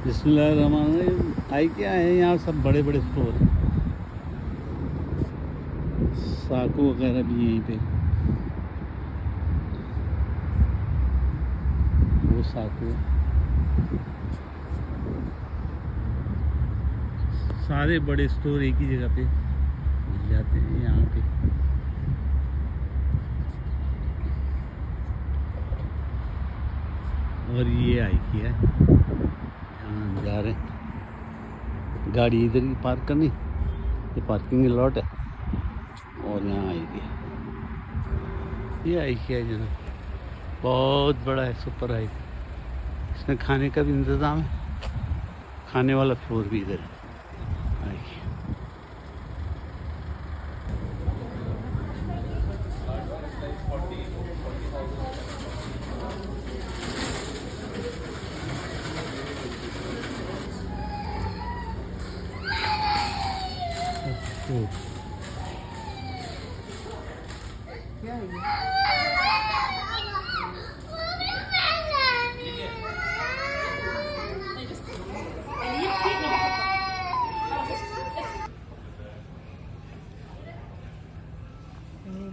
बिस्मिल्लाहिर्रहमानिर्रहीम। आई क्या है यहाँ सब बड़े बड़े स्टोर, साकू वगैरह भी यहीं पे। वो साकू सारे बड़े स्टोर एक ही जगह पे मिल जाते हैं यहाँ पे। और ये आई किया है, यहाँ जा रहे हैं, गाड़ी इधर ही पार्क करनी, ये पार्किंग लॉट है और यहाँ आएगी। ये आई किया है जो बहुत बड़ा है, सुपर हाई। इसमें खाने का भी इंतज़ाम है, खाने वाला फ्लोर भी इधर है। आइए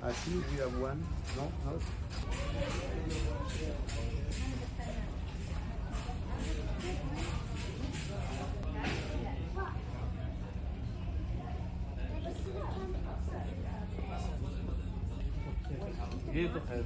I see we have one. No, not. ये तो खैर